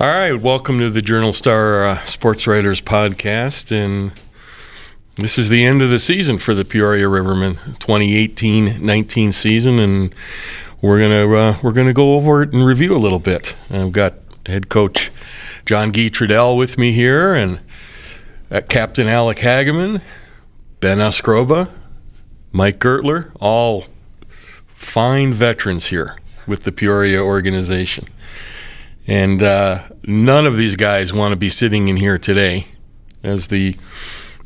All right, welcome to the Journal Star Sportswriters podcast, and this is the end of the season for the Peoria Rivermen, 2018-19 season, and we're gonna go over it and review a little bit. I've got head coach Jean-Guy Trudel with me here, and Captain Alec Hagaman, Ben Oskroba, Mike Gurtler, all fine veterans here with the Peoria organization. And none of these guys want to be sitting in here today as the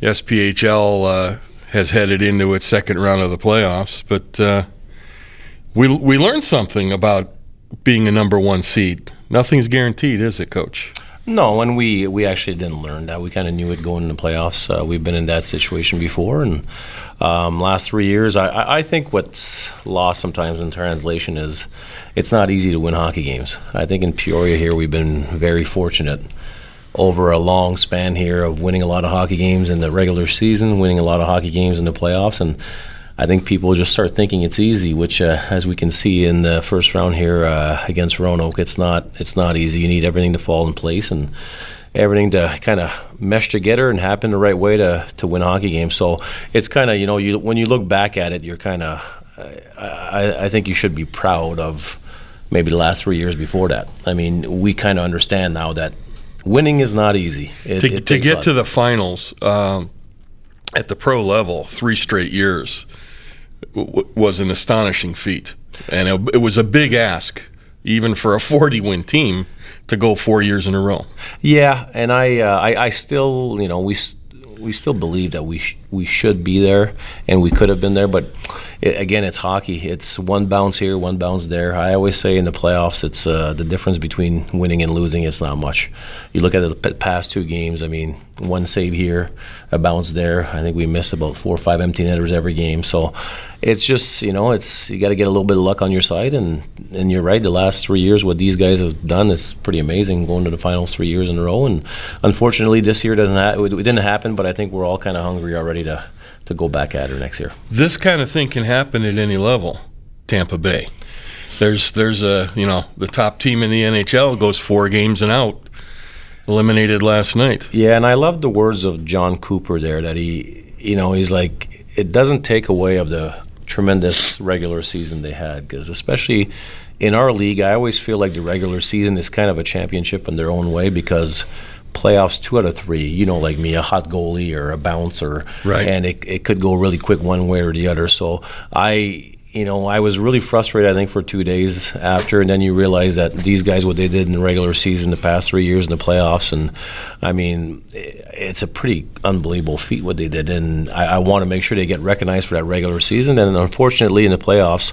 SPHL has headed into its second round of the playoffs. But we learned something about being a number one seed. Nothing's guaranteed, is it, Coach? No, and we actually didn't learn that. We kind of knew it going into the playoffs. We've been in that situation before, and last 3 years, I think what's lost sometimes in translation is it's not easy to win hockey games. I think in Peoria here, we've been very fortunate over a long span here of winning a lot of hockey games in the regular season, winning a lot of hockey games in the playoffs, and I think people just start thinking it's easy, which, as we can see in the first round here against Roanoke, it's not easy. You need everything to fall in place and everything to kind of mesh together and happen the right way to win hockey games. So it's kind of, when you look back at it, you're kind of, I think you should be proud of maybe the last 3 years before that. I mean, we kind of understand now that winning is not easy. To get to the finals at the pro level 3 straight years was an astonishing feat, and it was a big ask even for a 40-win team to go 4 years in a row. Yeah, and I still, we still believe that we should be there, and we could have been there. But again, it's hockey. It's one bounce here, one bounce there. I always say in the playoffs, it's the difference between winning and losing. It's not much. You look at the past 2 games. I mean, one save here, a bounce there. I think we missed about 4 or 5 empty netters every game. So it's just, you got to get a little bit of luck on your side. And you're right, the last 3 years, what these guys have done is pretty amazing, going to the finals 3 years in a row. And unfortunately, this year it didn't happen, but I think we're all kind of hungry already to go back at her next year. This kind of thing can happen at any level. Tampa Bay. There's the top team in the NHL goes 4 games and out. Eliminated last night. Yeah, and I love the words of John Cooper there, that he's like, it doesn't take away of the tremendous regular season they had, because especially in our league, I always feel like the regular season is kind of a championship in their own way, because playoffs 2 out of 3, like me, a hot goalie or a bounce, right, and it could go really quick one way or the other. So I was really frustrated, I think, for 2 days after, and then you realize that these guys, what they did in the regular season the past 3 years in the playoffs, and I mean, it's a pretty unbelievable feat what they did, and I want to make sure they get recognized for that regular season. And unfortunately in the playoffs,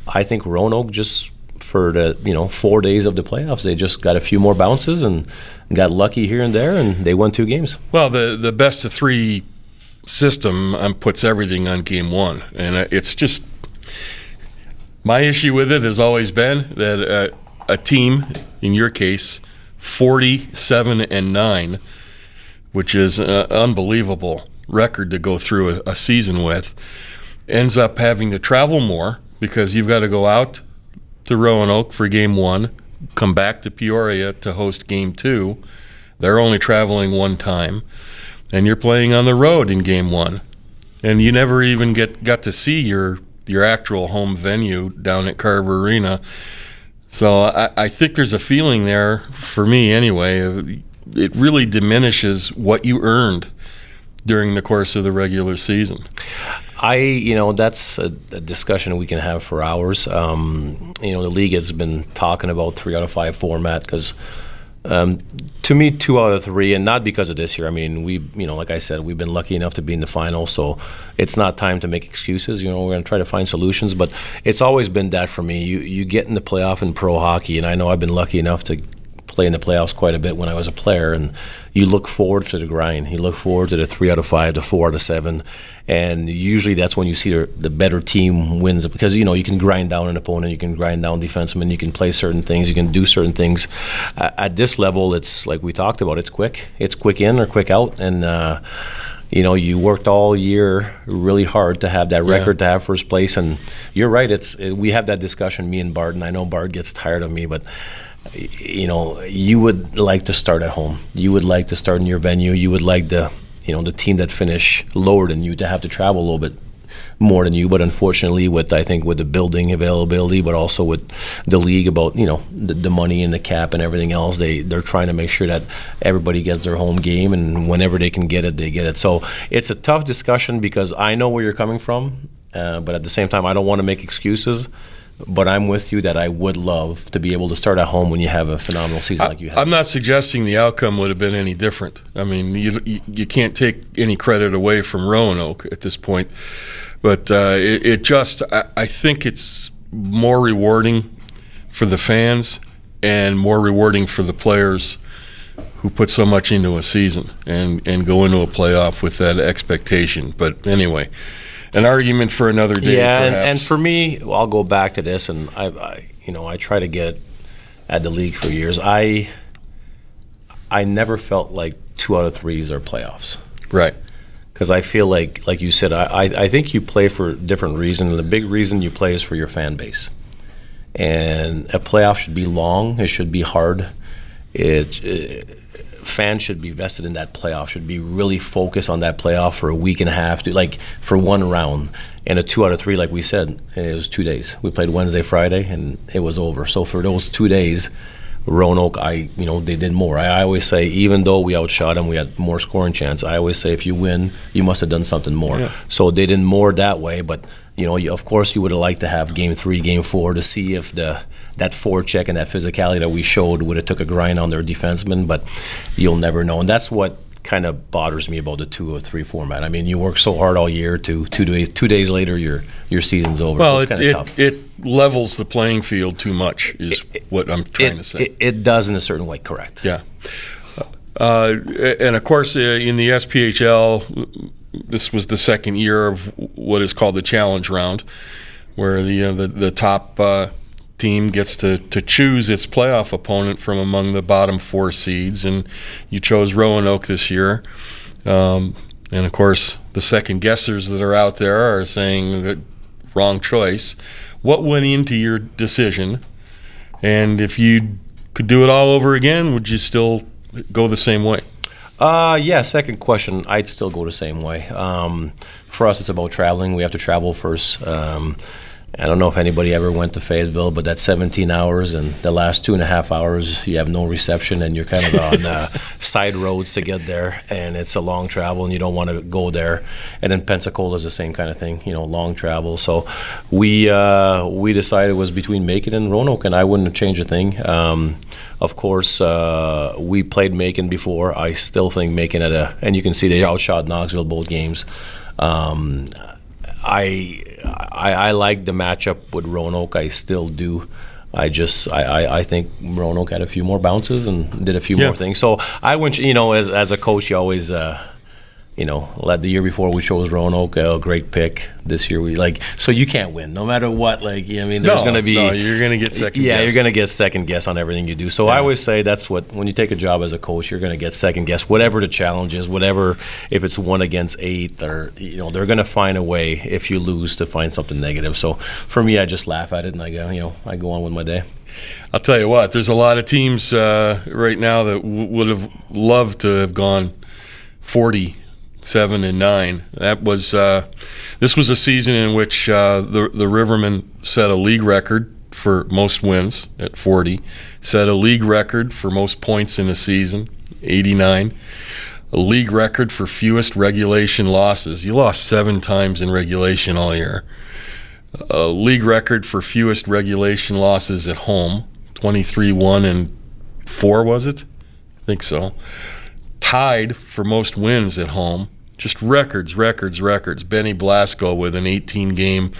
I think Roanoke just, for the 4 days of the playoffs, they just got a few more bounces and got lucky here and there, and they won 2 games. Well, the best of 3 system puts everything on game 1, and it's just, my issue with it has always been that a team, in your case, 47-9, which is an unbelievable record to go through a season with, ends up having to travel more, because you've got to go out to Roanoke for game 1, come back to Peoria to host game 2. They're only traveling 1 time, and you're playing on the road in game 1, and you never even got to see your actual home venue down at Carver Arena. So I think there's a feeling there, for me anyway, it really diminishes what you earned during the course of the regular season. That's a discussion we can have for hours. The league has been talking about 3 out of 5 format, because to me, 2 out of 3, and not because of this year. I mean, like I said, we've been lucky enough to be in the final, so it's not time to make excuses. We're going to try to find solutions, but it's always been that for me. You get in the playoff in pro hockey, and I know I've been lucky enough to play in the playoffs quite a bit when I was a player, and you look forward to the grind. You look forward to the 3 out of 5, the 4 out of 7, and usually that's when you see the better team wins, because you can grind down an opponent, you can grind down defensemen, you can play certain things, you can do certain things. At this level, it's like we talked about, it's quick in or quick out, and you worked all year really hard to have that record, to have first place, and you're right. We have that discussion, me and Bart, and I know Bart gets tired of me, but you would like to start at home. You would like to start in your venue. You would like the team that finish lower than you to have to travel a little bit more than you. But unfortunately, with the building availability, but also with the league about the money and the cap and everything else, they're trying to make sure that everybody gets their home game, and whenever they can get it, they get it. So it's a tough discussion because I know where you're coming from, but at the same time, I don't want to make excuses. But I'm with you that I would love to be able to start at home when you have a phenomenal season like you have. I'm not suggesting the outcome would have been any different. I mean, you can't take any credit away from Roanoke at this point. But I think it's more rewarding for the fans and more rewarding for the players who put so much into a season and go into a playoff with that expectation. But anyway, an argument for another day. Yeah, perhaps. and for me, I'll go back to this, and I try to get at the league for years. I never felt like 2 out of 3s are playoffs. Right. Because I feel like you said, I think you play for different reasons, and the big reason you play is for your fan base. And a playoff should be long. It should be hard. Fans should be vested in that playoff, should be really focused on that playoff for a week and a half, for one round. And a 2 out of 3, like we said, it was 2 days. We played Wednesday, Friday, and it was over. So for those 2 days, Roanoke, they did more. I always say, even though we outshot them, we had more scoring chance. I always say, if you win, you must have done something more. Yeah. So they did more that way. But of course, you would have liked to have Game 3, Game 4 to see if that forecheck and that physicality that we showed would have took a grind on their defensemen. But you'll never know, and that's what kind of bothers me about the 2 or 3 format. I mean, you work so hard all year to 2 days later, your season's over. Well, so it's tough. It levels the playing field too much, is what I'm trying to say. It does in a certain way, correct. Yeah. And of course, in the SPHL, this was the second year of what is called the Challenge Round, where the top team gets to choose its playoff opponent from among the bottom 4 seeds, and you chose Roanoke this year. And of course, the second guessers that are out there are saying that wrong choice. What went into your decision? And if you could do it all over again, would you still go the same way? Yeah, second question, I'd still go the same way. For us, it's about traveling. We have to travel first. I don't know if anybody ever went to Fayetteville, but that's 17 hours, and the last 2.5 hours you have no reception, and you're kind of on side roads to get there, and it's a long travel, and you don't want to go there. And then Pensacola is the same kind of thing, long travel. So we decided it was between Macon and Roanoke, and I wouldn't have changed a thing. Of course, we played Macon before. I still think Macon and you can see they outshot Knoxville both games. I like the matchup with Roanoke. I still do. I think Roanoke had a few more bounces and did a few more things. So I went, as a coach, you always, the year before we chose Roanoke, a great pick. This year so you can't win no matter what. There's going to be. No, you're going to get second guess. Yeah, you're going to get second guess on everything you do. So I always say that's when you take a job as a coach, you're going to get second guess, whatever the challenge is, whatever, if it's 1 against 8 or, they're going to find a way if you lose to find something negative. So for me, I just laugh at it and I go on with my day. I'll tell you what, there's a lot of teams right now that would have loved to have gone 47-9. That was this was a season in which the Rivermen set a league record for most wins at 40, set a league record for most points in a season, 89, a league record for fewest regulation losses. You lost 7 times in regulation all year. A league record for fewest regulation losses at home, 23-1-4, was it? I think so. Tied for most wins at home. Just records. Benny Blasco with an 18-game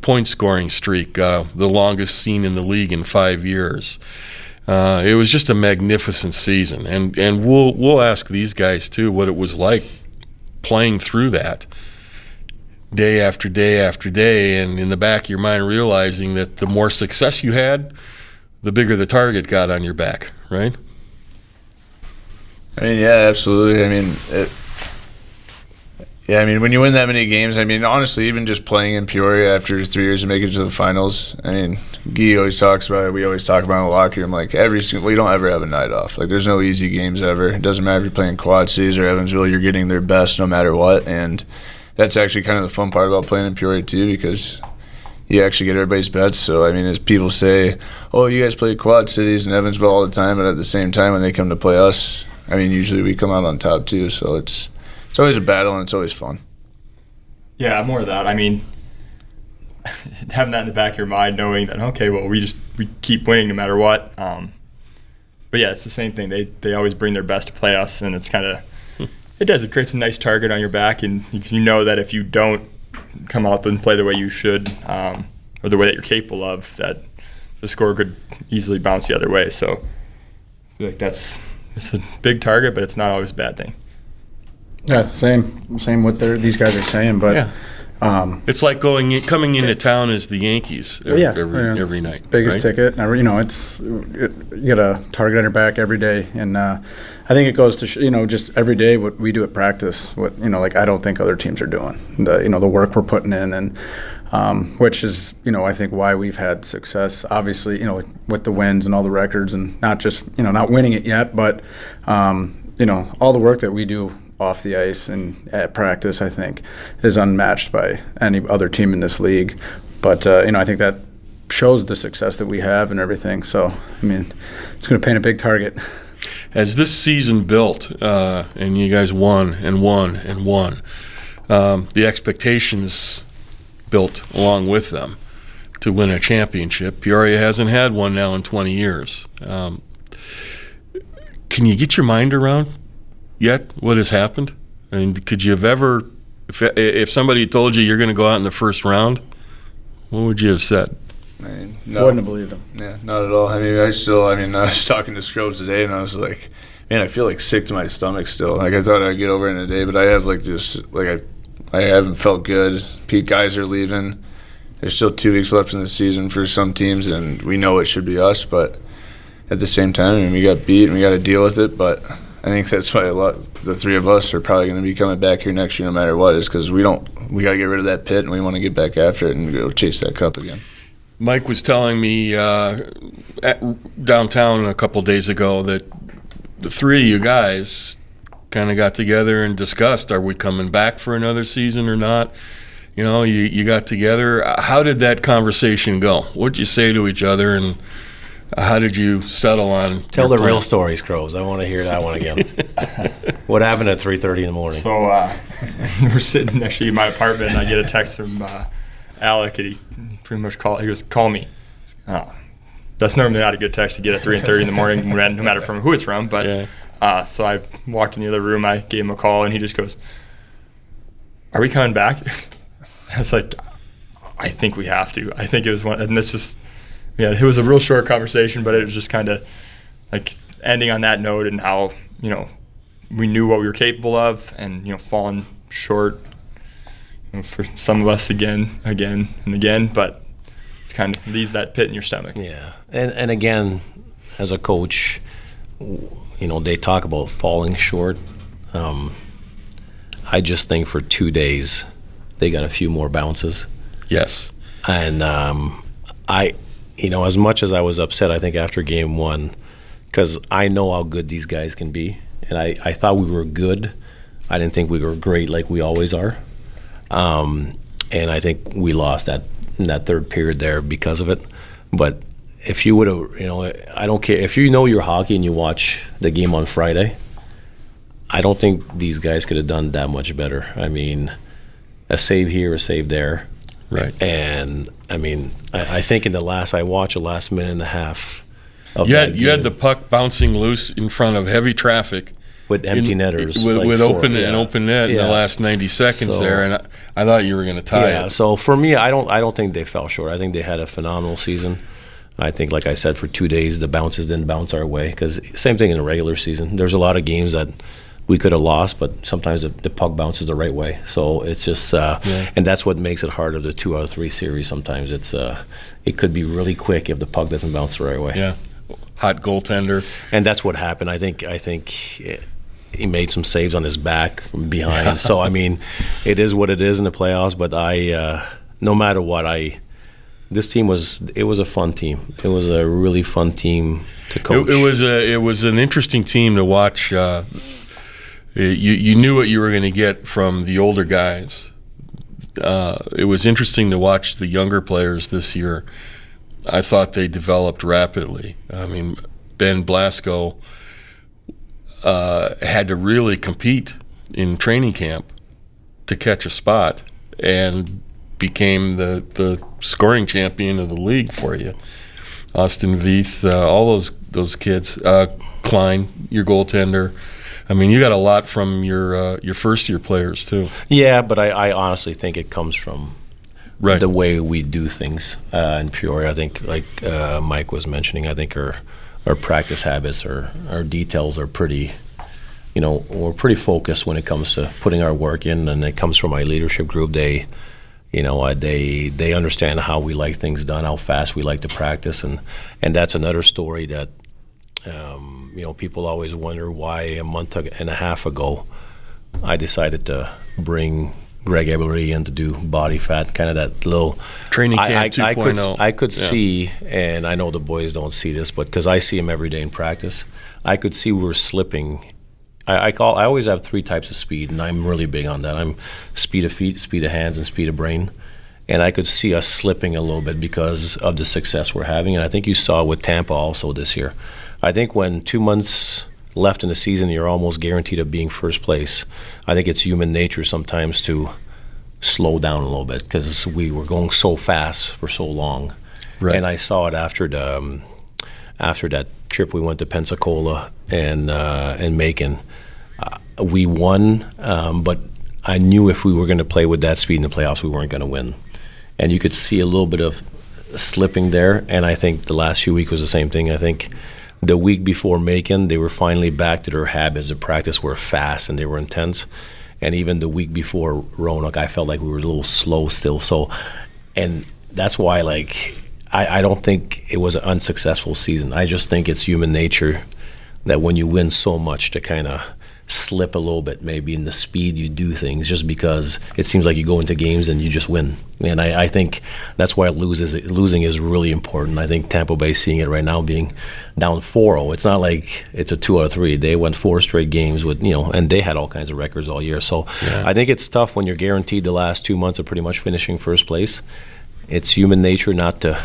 point-scoring streak, the longest seen in the league in 5 years. It was just a magnificent season, and we'll ask these guys too what it was like playing through that day after day after day, and in the back of your mind realizing that the more success you had, the bigger the target got on your back, right? I mean, yeah, absolutely. I mean, Yeah, I mean, when you win that many games, I mean, honestly, even just playing in Peoria after 3 years and making it to the finals, I mean, Guy always talks about it. We always talk about it in the locker room. Like, we don't ever have a night off. Like, there's no easy games ever. It doesn't matter if you're playing Quad Cities or Evansville, you're getting their best no matter what. And that's actually kind of the fun part about playing in Peoria, too, because you actually get everybody's bets. So, I mean, as people say, oh, you guys play Quad Cities and Evansville all the time, but at the same time, when they come to play us, I mean, usually we come out on top, too. So it's always a battle, and it's always fun. Yeah, more of that. I mean, having that in the back of your mind, knowing that, okay, well, we keep winning no matter what. But yeah, it's the same thing. They always bring their best to play us, and it's kind of it creates a nice target on your back, and you know that if you don't come out and play the way you should, or the way that you're capable of, that the score could easily bounce the other way. So I feel like it's a big target, but it's not always a bad thing. Yeah, same what these guys are saying, but yeah. It's like coming into town as the Yankees every night. Biggest right? ticket. You know, you get a target on your back every day, and I think it goes to just every day what we do at practice. What like I don't think other teams are doing. The work we're putting in, and which is I think why we've had success. Obviously, with the wins and all the records, and not just not winning it yet, but all the work that we do off the ice and at practice, I think, is unmatched by any other team in this league. But I think that shows the success that we have and everything. So I mean, it's going to paint a big target. As this season built, and you guys won and won and won, the expectations built along with them to win a championship. Peoria hasn't had one now in 20 years. Can you get your mind around yet what has happened? I mean, could you have ever, if somebody told you you're going to go out in the first round, what would you have said? I mean, Wouldn't have believed him. Yeah, not at all. I mean, I was talking to Scrobes today, and I was like, man, I feel like sick to my stomach still. Like, I thought I'd get over it in a day, but I have I haven't felt good. Pete guys are leaving. There's still 2 weeks left in the season for some teams, and we know it should be us, but at the same time, I mean, we got beat and we got to deal with it, but I think that's why the three of us are probably going to be coming back here next year no matter what, is because we got to get rid of that pit and we want to get back after it and go chase that cup again. Mike was telling me downtown a couple days ago that the three of you guys kind of got together and discussed, are we coming back for another season or not? You got together. How did that conversation go? What did you say to each other, and how did you settle on? Tell the real stories, Crows. I want to hear that one again. What happened at 3:30 in the morning? So we're sitting actually in my apartment, and I get a text from Alec, and he pretty much he goes, call me. Oh, that's normally not a good text to get at 3:30 in the morning, no matter from who it's from. But yeah. So I walked in the other room, I gave him a call, and he just goes, are we coming back? I was like, I think we have to. I think it was one, and that's just, yeah, it was a real short conversation, but it was just kind of like ending on that note, and how, we knew what we were capable of, and, falling short for some of us again and again, but it's kind of leaves that pit in your stomach. Yeah. And again, as a coach, they talk about falling short. I just think for 2 days they got a few more bounces. Yes. And as much as I was upset, I think after game one, because I know how good these guys can be, and I thought we were good. I didn't think we were great like we always are. And I think we lost in that third period there because of it. But if you would have, I don't care. If you know your hockey and you watch the game on Friday, I don't think these guys could have done that much better. I mean, a save here, a save there. Right. And, I mean, I think I watched the last minute and a half of you that had game the puck bouncing loose in front of heavy traffic. with empty netters. With open net in the last 90 seconds there, and I thought you were going to tie it. Yeah, so for me, I don't think they fell short. I think they had a phenomenal season. I think, like I said, for 2 days, the bounces didn't bounce our way, because same thing in the regular season. There's a lot of games that we could have lost, but sometimes the puck bounces the right way. So it's just, and that's what makes it hard of the 2 out of 3 series. Sometimes it could be really quick if the puck doesn't bounce the right way. Yeah, hot goaltender. And that's what happened. I think he made some saves on his back from behind. So, I mean, it is what it is in the playoffs. But no matter what, this team was a fun team. It was a really fun team to coach. It was an interesting team to watch. You knew what you were going to get from the older guys. It was interesting to watch the younger players this year. I thought they developed rapidly. I mean, Ben Blasco had to really compete in training camp to catch a spot and became the scoring champion of the league for you. Austin Veith, all those kids. Klein, your goaltender. I mean, you got a lot from your first-year players, too. Yeah, but I honestly think it comes from the way we do things in Peoria. I think, like Mike was mentioning, I think our practice habits, our details are pretty, we're pretty focused when it comes to putting our work in, and it comes from my leadership group. They understand how we like things done, how fast we like to practice, and that's another story that people always wonder why a month and a half ago I decided to bring Greg Eberle in to do body fat, kind of that little training camp 2.0. I could see, and I know the boys don't see this, but because I see him every day in practice, I could see we were slipping. I always have 3 types of speed, and I'm really big on that. I'm speed of feet, speed of hands, and speed of brain. And I could see us slipping a little bit because of the success we're having. And I think you saw with Tampa also this year. I think when 2 months left in the season, you're almost guaranteed of being first place. I think it's human nature sometimes to slow down a little bit because we were going so fast for so long. Right. And I saw it after that trip we went to Pensacola and Macon. We won, but I knew if we were going to play with that speed in the playoffs, we weren't going to win. And you could see a little bit of slipping there, and I think the last few weeks was the same thing. I think the week before Macon, they were finally back to their habits. The practice were fast and they were intense. And even the week before Roanoke, I felt like we were a little slow still. So, and that's why, I don't think it was an unsuccessful season. I just think it's human nature that when you win so much to kind of slip a little bit maybe in the speed you do things just because it seems like you go into games and you just win. And I think that's why losing is really important. I think Tampa Bay seeing it right now being down 4-0. It's not like it's a 2 out of 3. They went 4 straight games with, and they had all kinds of records all year. So yeah. I think it's tough when you're guaranteed the last 2 months of pretty much finishing first place. It's human nature not to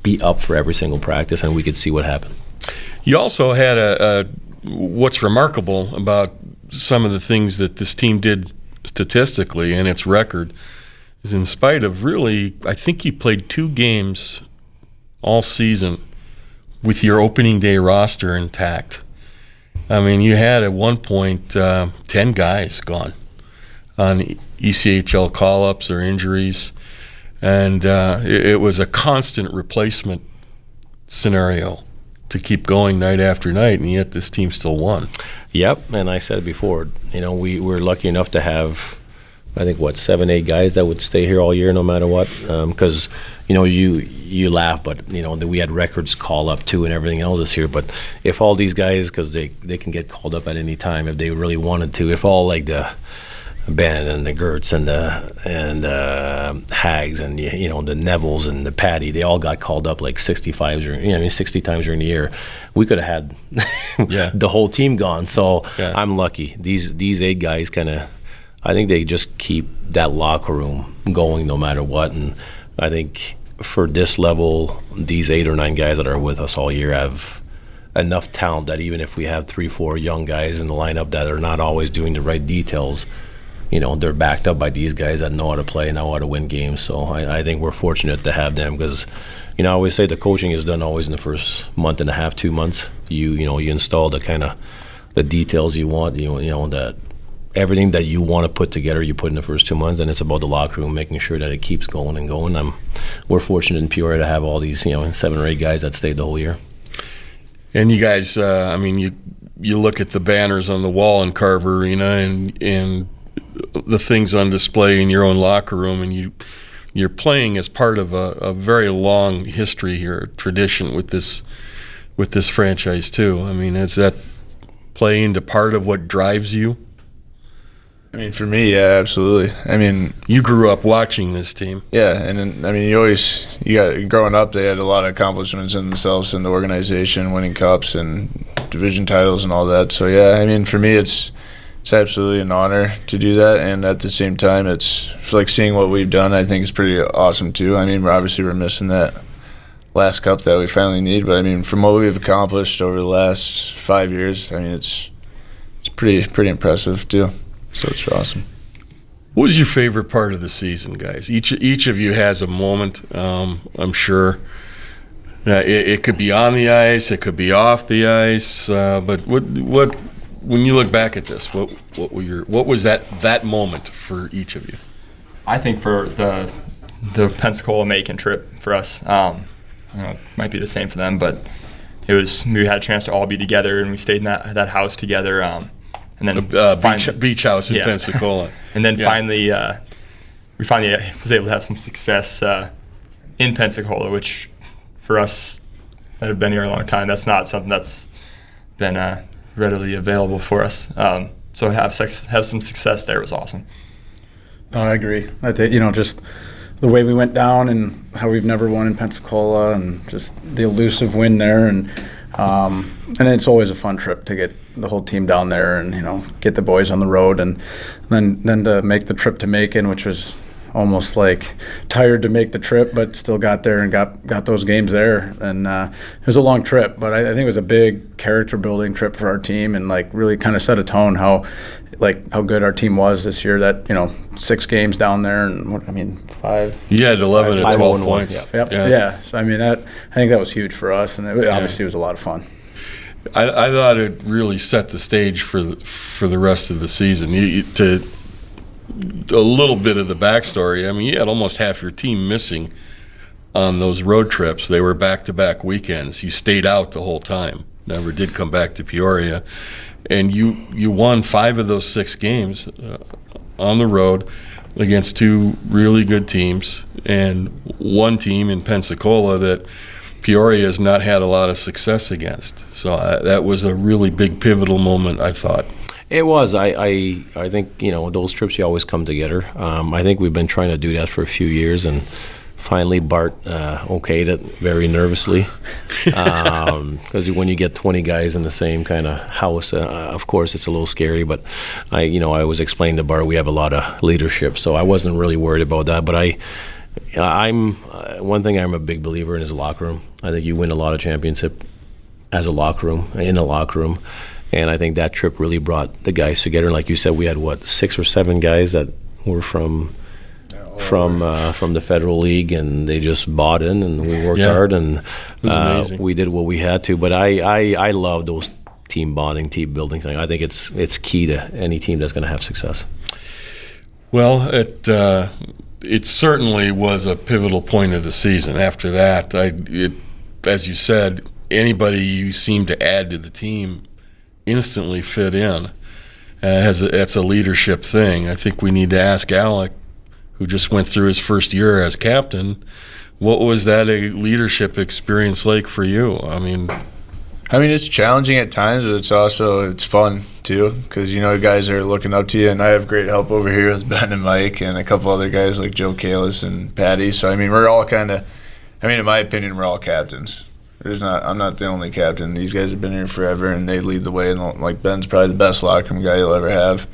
be up for every single practice, and we could see what happened. You also had what's remarkable about some of the things that this team did statistically and its record is in spite of really, I think you played 2 games all season with your opening day roster intact. I mean, you had at one point 10 guys gone on ECHL call-ups or injuries, and it was a constant replacement scenario to keep going night after night, and yet this team still won. Yep, and I said before, we were lucky enough to have, I think, 7-8 guys that would stay here all year no matter what, because, you laugh, but, we had records call up too and everything else this year, but if all these guys, because they can get called up at any time if they really wanted to, if all like the Ben and the Gertz and the Hags and the Nevilles and the Patty, they all got called up like 60 times during the year. We could have had the whole team gone. So I'm lucky. These 8 guys I think they just keep that locker room going no matter what. And I think for this level, these 8 or 9 guys that are with us all year have enough talent that even if we have 3-4 young guys in the lineup that are not always doing the right details, they're backed up by these guys that know how to play, know how to win games. So I think we're fortunate to have them because, I always say the coaching is done always in the first month and a half, 2 months. You install the kind of the details you want, that everything that you want to put together, you put in the first 2 months, and it's about the locker room, making sure that it keeps going and going. We're fortunate in Peoria to have all these, 7 or 8 guys that stayed the whole year. And you guys, you look at the banners on the wall in Carver Arena and the things on display in your own locker room, and you're playing as part of a very long history here, tradition with this franchise too. I mean, is that play into part of what drives you? I mean, for me, yeah, absolutely. I mean, you grew up watching this team. Yeah, and then, I mean, growing up, they had a lot of accomplishments in themselves in the organization, winning cups and division titles and all that. So yeah, I mean, for me, it's absolutely an honor to do that, and at the same time, it's like seeing what we've done. I think is pretty awesome too. I mean, we're missing that last cup that we finally need, but I mean, from what we've accomplished over the last 5 years, I mean, it's pretty impressive too. So it's awesome. What was your favorite part of the season, guys? Each of you has a moment, I'm sure. It could be on the ice, it could be off the ice. But what when you look back at this, what was that moment for each of you? I think for the Pensacola-Macon trip for us, it might be the same for them, but we had a chance to all be together, and we stayed in that house together. And then beach house in Pensacola. And then finally, we finally was able to have some success in Pensacola, which for us that have been here a long time, that's not something that's been readily available for us. So have some success there was awesome. No, I agree. I think, just the way we went down and how we've never won in Pensacola, and just the elusive win there, and it's always a fun trip to get the whole team down there and get the boys on the road, and then to make the trip to Macon, which was almost like tired to make the trip, but still got there and got those games there. And it was a long trip, but I think it was a big character building trip for our team, and like really kind of set a tone how good our team was this year. That 6 games down there, and 5. You had 11 and 12 points. Yeah. So I think that was huge for us, and obviously it was a lot of fun. I thought it really set the stage for the rest of the season. A little bit of the backstory. I mean, you had almost half your team missing on those road trips. They were back-to-back weekends. You stayed out the whole time. Never did come back to Peoria, and you won 5 of those 6 games on the road against 2 really good teams, and one team in Pensacola that Peoria has not had a lot of success against. So that was a really big pivotal moment, I thought. It was. I think, those trips, you always come together. I think we've been trying to do that for a few years, and finally Bart okayed it very nervously. Because when you get 20 guys in the same kind of house, of course it's a little scary, but I was explaining to Bart we have a lot of leadership, so I wasn't really worried about that. But I'm one thing I'm a big believer in is the locker room. I think you win a lot of championship in a locker room. And I think that trip really brought the guys together. And like you said, we had 6 or 7 guys that were from the Federal League, and they just bought in, and we worked hard, and we did what we had to. But I love those team bonding, team building thing. I think it's key to any team that's going to have success. Well, it certainly was a pivotal point of the season. After that, as you said, anybody you seem to add to the team instantly fit in. That's a leadership thing. I think we need to ask Alec, who just went through his first year as captain, what was that a leadership experience like for you? I mean, it's challenging at times, but it's fun too, because guys are looking up to you, and I have great help over here with Ben and Mike and a couple other guys like Joe Kalis and Patty. So we're all in my opinion, we're all captains. I'm not the only captain. These guys have been here forever, and they lead the way. And like Ben's probably the best locker room guy you'll ever have.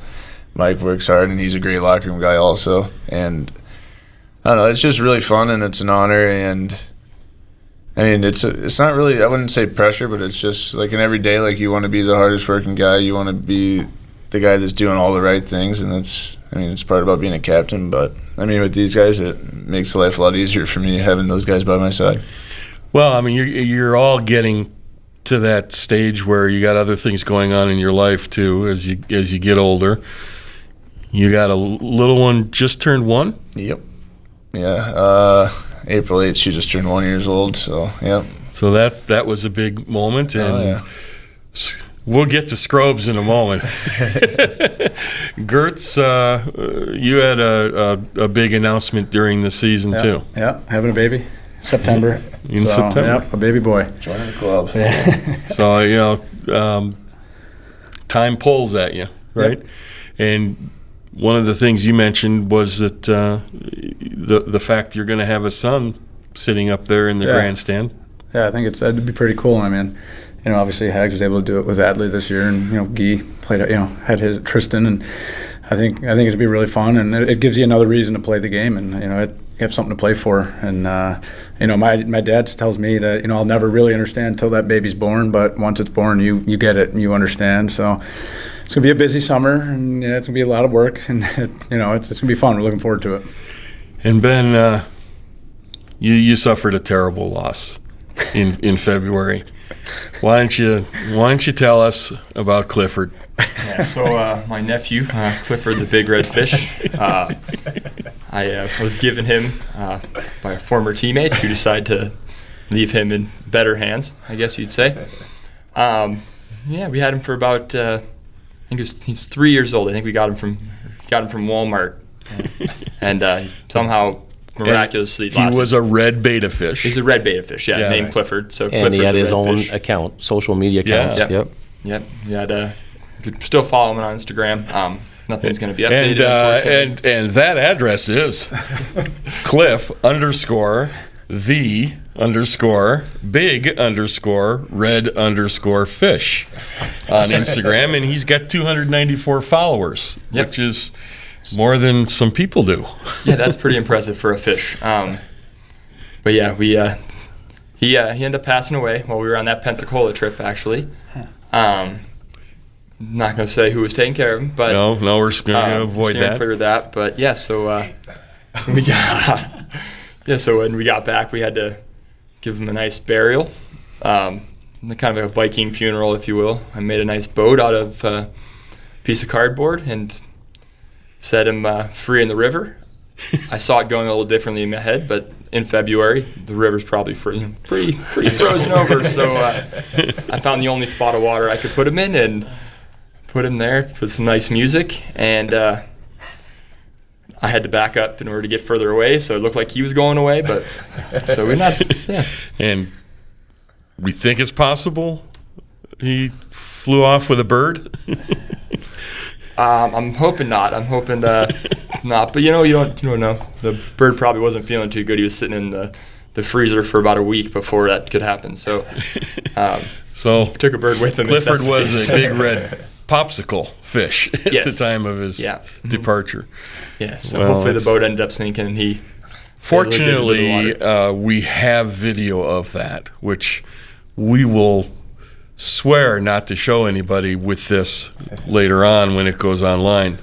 Mike works hard, and he's a great locker room guy also. And I don't know, it's just really fun, and it's an honor. And it's not really, I wouldn't say pressure, but it's just like in every day, like you want to be the hardest working guy. You want to be the guy that's doing all the right things, and it's part about being a captain. But with these guys, it makes life a lot easier for me having those guys by my side. Well, you're all getting to that stage where you got other things going on in your life too. As you get older, you got a little one just turned 1. Yep. Yeah. April 8th, she just turned 1 year old. So yeah. So that was a big moment, and we'll get to Scrobes in a moment. Gertz, you had a big announcement during the season too. Yeah, having a baby. September. September. Yep, a baby boy. Joining the club. Yeah. So, time pulls at you, right? Yep. And one of the things you mentioned was that the fact you're going to have a son sitting up there in the grandstand. Yeah, I think that'd be pretty cool. I mean, obviously Hags was able to do it with Adley this year, and Guy played, had his Tristan, and I think it'd be really fun, and it gives you another reason to play the game, and you have something to play for. And my dad tells me that I'll never really understand until that baby's born, but once it's born, you get it and you understand. So it's gonna be a busy summer, and it's gonna be a lot of work, and it's gonna be fun. We're looking forward to it. And Ben, you suffered a terrible loss in February. Why don't you tell us about Clifford? Yeah, so my nephew, Clifford the Big Red Fish, I was given him by a former teammate who decided to leave him in better hands, I guess you'd say. We had him for about, I think he's 3 years old. I think we got him from Walmart, and somehow miraculously he was a red beta fish. He's a red beta fish, named Clifford. So and Clifford, he had his own fish. account, social media accounts. Yep. He had you could still follow him on Instagram. Nothing's going to be updated, unfortunately. And that address is Cliff_the_big_red_fish on Instagram, and he's got 294 folders, which is more than some people do. Yeah, that's pretty impressive for a fish. But yeah, he ended up passing away while we were on that Pensacola trip, actually. Not going to say who was taking care of him, but no, we're just going to avoid that. Clear that. But yeah, so so when we got back, we had to give him a nice burial, kind of a Viking funeral, if you will. I made a nice boat out of a piece of cardboard and set him free in the river. I saw it going a little differently in my head, but in February, the river's probably pretty frozen over. So I found the only spot of water I could put him in and put him there with some nice music. And I had to back up in order to get further away, so it looked like he was going away. But so we're not. Yeah. And we think it's possible he flew off with a bird. I'm hoping not. I'm hoping not. But you don't know. The bird probably wasn't feeling too good. He was sitting in the freezer for about a week before that could happen. So took a bird with him. Clifford was a big red popsicle fish at the time of his departure. Yeah. So hopefully the boat ended up sinking, and he. Fortunately, we have video of that, which we will swear not to show anybody with this later on when it goes online.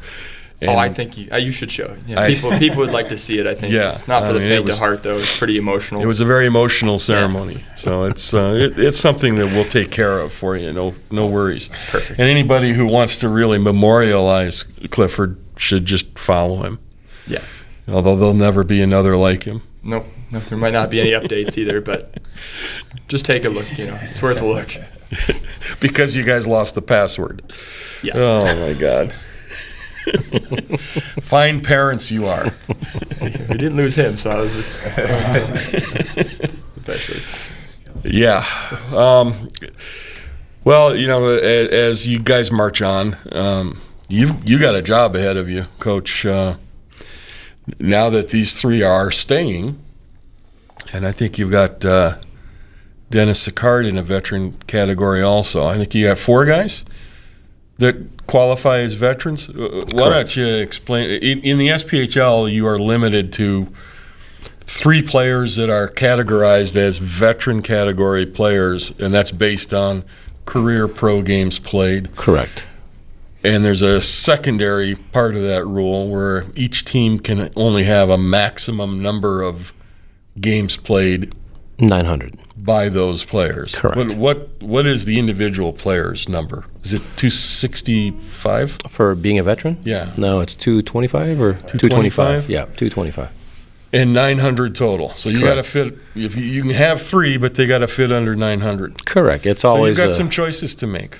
And I think you should show it. Yeah, people would like to see it, I think. Yeah, it's not for the faint of heart, though. It's pretty emotional. It was a very emotional ceremony. So it's something that we'll take care of for you. No worries. Perfect. And anybody who wants to really memorialize Clifford should just follow him. Yeah. Although there'll never be another like him. Nope. No, there might not be any updates either, but just take a look. It's worth a look. Because you guys lost the password. Yeah. Oh, my God. Fine parents you are. We didn't lose him, so I was just eventually. Yeah. Well, as you guys march on, you got a job ahead of you, Coach. Now that these three are staying, and I think you've got Dennis Sicard in a veteran category also. I think you got 4 guys that qualify as veterans. Why don't you explain? In the SPHL, you are limited to 3 players that are categorized as veteran category players, and that's based on career pro games played. Correct. And there's a secondary part of that rule where each team can only have a maximum number of games played 900 by those players. Correct. What is the individual player's number? Is it 265? For being a veteran? Yeah. No, it's 225 or 225? Yeah, 225. And 900 total. So you got to fit. If you can have 3, but they got to fit under 900. Correct. It's so always. So you've got some choices to make.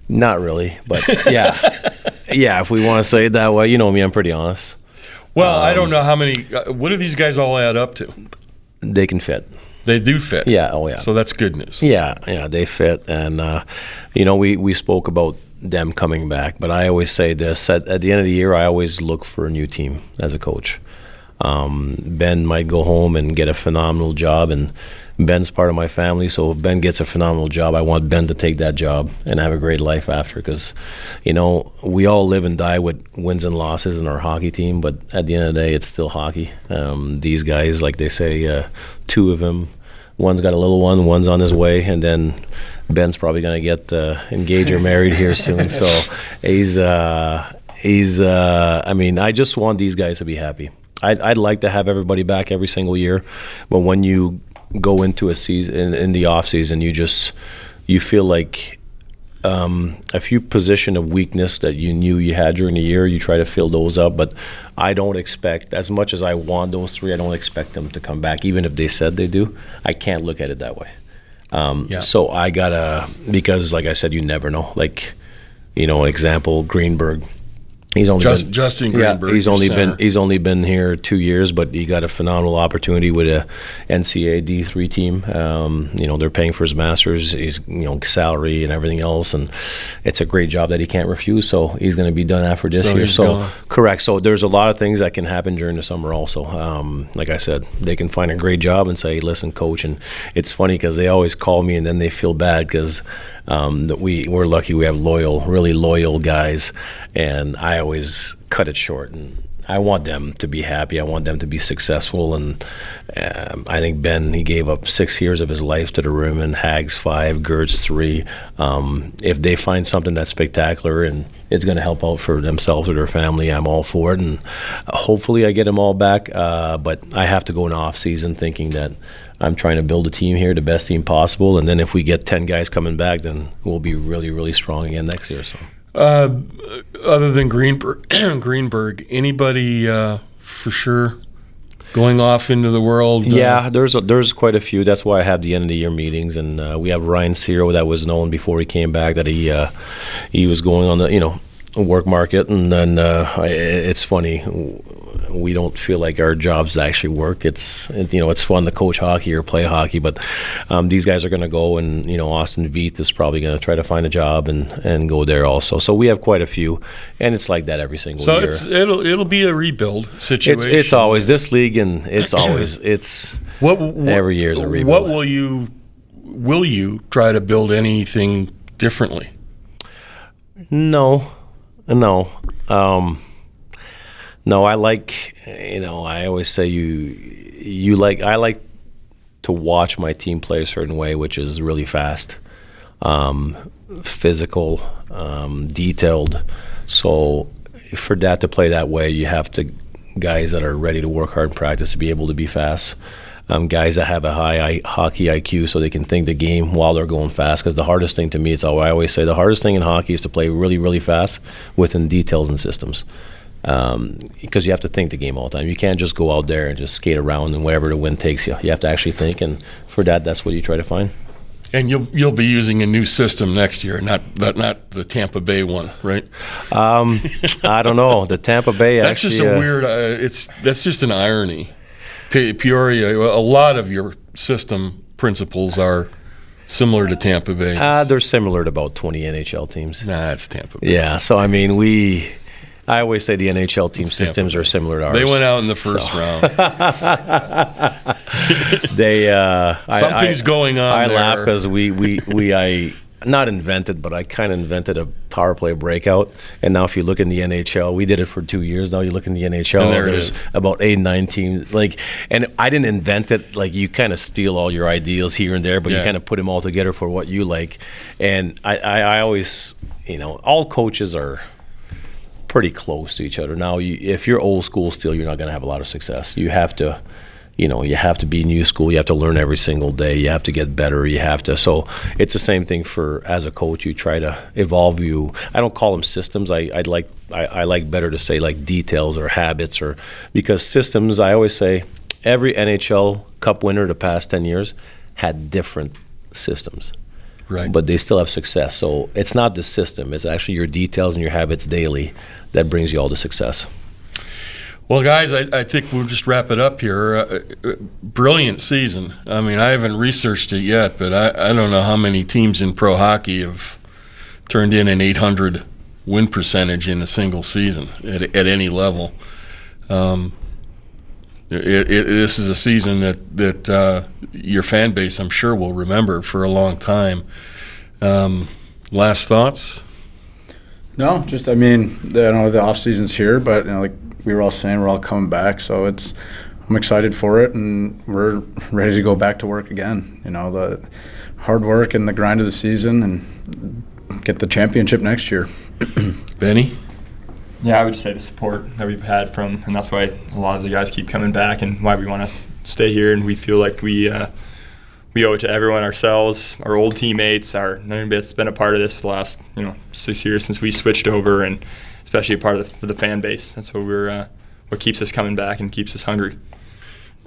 Not really, but yeah, if we want to say it that way, you know me, I'm pretty honest. Well, I don't know how many. What do these guys all add up to? They can fit. They do fit. Yeah, oh yeah. So that's good news. Yeah, they fit. And, we spoke about them coming back, but I always say this, at the end of the year, I always look for a new team as a coach. Ben might go home and get a phenomenal job, and Ben's part of my family, so if Ben gets a phenomenal job, I want Ben to take that job and have a great life after, because, we all live and die with wins and losses in our hockey team, but at the end of the day, it's still hockey. These guys, like they say, two of them, one's got a little one, one's on his way, and then Ben's probably going to get engaged or married here soon, so I just want these guys to be happy. I'd like to have everybody back every single year, but when you go into a season in the off season, you feel like a few position of weakness that you knew you had during the year, you try to fill those up. But I don't expect, as much as I want those three, I don't expect them to come back, even if they said they do. I can't look at it that way. So I gotta, because like I said, you never know. Like, example, Greenberg. He's only Justin Greenberg. Yeah, he's only been here 2 years, but he got a phenomenal opportunity with a NCAA D3 team. They're paying for his masters, his salary and everything else, and it's a great job that he can't refuse. So he's going to be done after this year. So correct. So there's a lot of things that can happen during the summer also. Like I said, they can find a great job and say, "Listen, coach." And it's funny because they always call me and then they feel bad because we're lucky we have really loyal guys, and I always cut it short, and I want them to be happy. I want them to be successful, and I think Ben, he gave up 6 years of his life to the Rivermen, Hags 5, Gertz 3. If they find something that's spectacular and it's going to help out for themselves or their family, I'm all for it, and hopefully I get them all back, but I have to go in off season thinking that I'm trying to build a team here, the best team possible, and then if we get 10 guys coming back, then we'll be really, really strong again next year. So, other than Greenberg, anybody for sure going off into the world? Yeah, there's quite a few. That's why I have the end of the year meetings, and we have Ryan Ciro that was known before he came back that he was going on the work market, and then it's funny. We don't feel like our jobs actually work. It's fun to coach hockey or play hockey, but these guys are going to go, and Austin Veith is probably going to try to find a job and go there also. So we have quite a few, and it's like that every single year. So it'll be a rebuild situation. It's always this league, and it's always every year is a rebuild. What will you try to build anything differently? No. No, I like, I always say I like to watch my team play a certain way, which is really fast, physical, detailed. So for that to play that way, you have guys that are ready to work hard in practice to be able to be fast. Guys that have a high hockey IQ so they can think the game while they're going fast. Because the hardest thing to me, I always say the hardest thing in hockey is to play really, really fast within details and systems. Because you have to think the game all the time. You can't just go out there and just skate around and wherever the wind takes you. You have to actually think, and for that's what you try to find. And you'll be using a new system next year, not the Tampa Bay one, right? I don't know. The Tampa Bay. That's just a weird. That's just an irony. Peoria. A lot of your system principles are similar to Tampa Bay. They're similar to about 20 NHL teams. Nah, it's Tampa Bay. Yeah. So I always say the NHL team systems are similar to ours. They went out in the first round. Something's going on. I laugh because I not invented, but I kind of invented a power play breakout. And now if you look in the NHL, we did it for 2 years. Now you look in the NHL, and there's about 8-9 teams. And I didn't invent it. You kind of steal all your ideas here and there, but you kind of put them all together for what you like. And I always, all coaches are pretty close to each other. Now, if you're old school still, you're not going to have a lot of success. You have to, you have to be new school. You have to learn every single day. You have to get better. So it's the same thing as a coach. You try to evolve. I don't call them systems. I like better to say details or habits, because systems, I always say every NHL Cup winner the past 10 years had different systems. Right. But they still have success. So it's not the system. It's actually your details and your habits daily that brings you all the success. Well, guys, I think we'll just wrap it up here. Brilliant season. I mean, I haven't researched it yet, but I don't know how many teams in pro hockey have turned in an 800 win percentage in a single season at any level. This is a season that your fan base, I'm sure, will remember for a long time. Last thoughts? No, just I mean, the off season's here, but like we were all saying, we're all coming back, so I'm excited for it, and we're ready to go back to work again. The hard work and the grind of the season, and get the championship next year. Benny? Yeah, I would just say the support that we've had and that's why a lot of the guys keep coming back and why we want to stay here, and we feel like we owe it to everyone, ourselves, our old teammates, everybody that's been a part of this for the last 6 years since we switched over, and especially a part of the fan base. That's what keeps us coming back and keeps us hungry.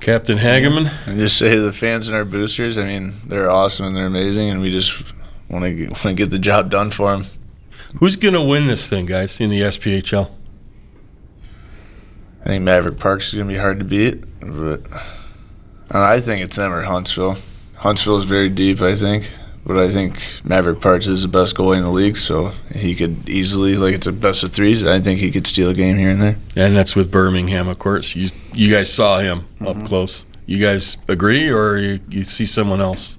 Captain Hagaman? And just say the fans and our boosters, I mean, they're awesome and they're amazing, and we just want to get the job done for them. Who's going to win this thing, guys, in the SPHL? I think Maverick Parks is going to be hard to beat, but I think it's them or Huntsville. Huntsville is very deep, I think, but I think Maverick Parks is the best goalie in the league, so he could easily, it's a best of threes. I think he could steal a game here and there. And that's with Birmingham, of course. You guys saw him up close. You guys agree, or you see someone else?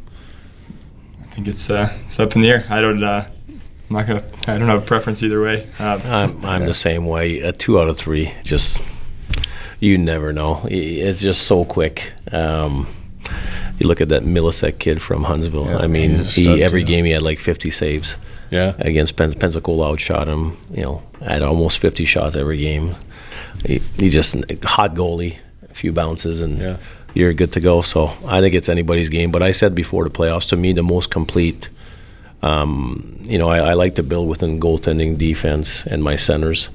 I think it's up in the air. I don't have a preference either way. I'm the same way. 2 out of 3, just you never know. It's just so quick. You look at that Millisek kid from Huntsville. Yeah, I mean, every game he had like 50 saves. Yeah. Against Pensacola, outshot him. Had almost 50 shots every game. He just hot goalie, a few bounces, and you're good to go. So I think it's anybody's game. But I said before the playoffs, to me, the most complete. I like to build within goaltending, defense, and my centers,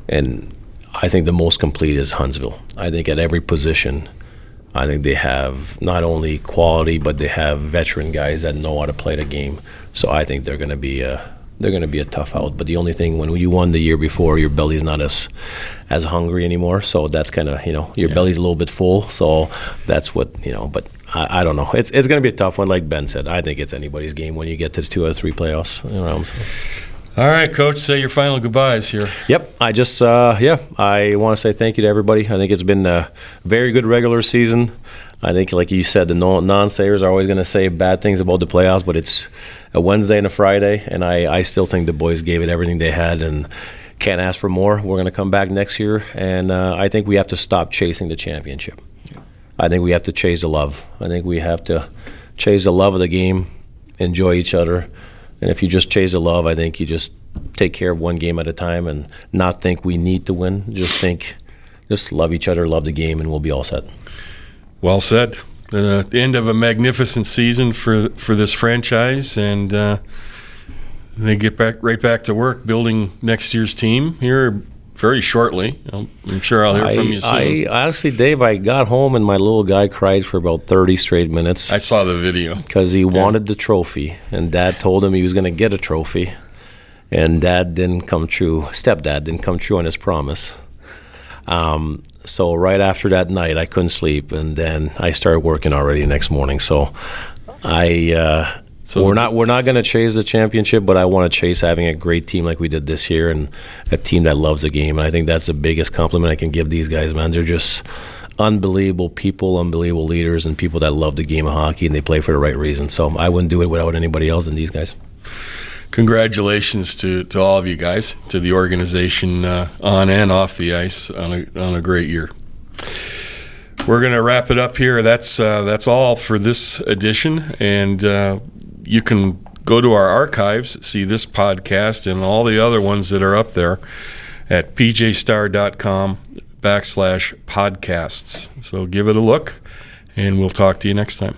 and I think the most complete is Huntsville. I think at every position, I think they have not only quality, but they have veteran guys that know how to play the game. So I think they're going to be a tough out. But the only thing, when you won the year before, your belly's not as hungry anymore. So that's kind of your belly's a little bit full. So that's what But I don't know. It's going to be a tough one, like Ben said. I think it's anybody's game when you get to the 2 out of 3 playoffs rounds. So. All right, Coach, say your final goodbyes here. Yep. I just, I want to say thank you to everybody. I think it's been a very good regular season. I think, like you said, the non-sayers are always going to say bad things about the playoffs, but it's a Wednesday and a Friday, and I still think the boys gave it everything they had and can't ask for more. We're going to come back next year, and I think we have to stop chasing the championship. I think we have to chase the love. I think we have to chase the love of the game, enjoy each other. And if you just chase the love, I think you just take care of one game at a time and not think we need to win. Just love each other, love the game, and we'll be all set. Well said. The end of a magnificent season for this franchise, and they get right back to work building next year's team here very shortly. I'm sure I'll hear from you soon. Honestly, Dave, I got home and my little guy cried for about 30 straight minutes. I saw the video. Because he wanted the trophy, and Dad told him he was going to get a trophy, and Dad didn't come true. Stepdad didn't come true on his promise. So right after that night, I couldn't sleep, and then I started working already the next morning. So we're not going to chase the championship, but I want to chase having a great team like we did this year, and a team that loves the game. And I think that's the biggest compliment I can give these guys, man. They're just unbelievable people, unbelievable leaders, and people that love the game of hockey, and they play for the right reason. So I wouldn't do it without anybody else than these guys. Congratulations to all of you guys, to the organization on and off the ice on a great year. We're going to wrap it up here. That's all for this edition, and you can go to our archives, see this podcast and all the other ones that are up there at pjstar.com/podcasts. So give it a look, and we'll talk to you next time.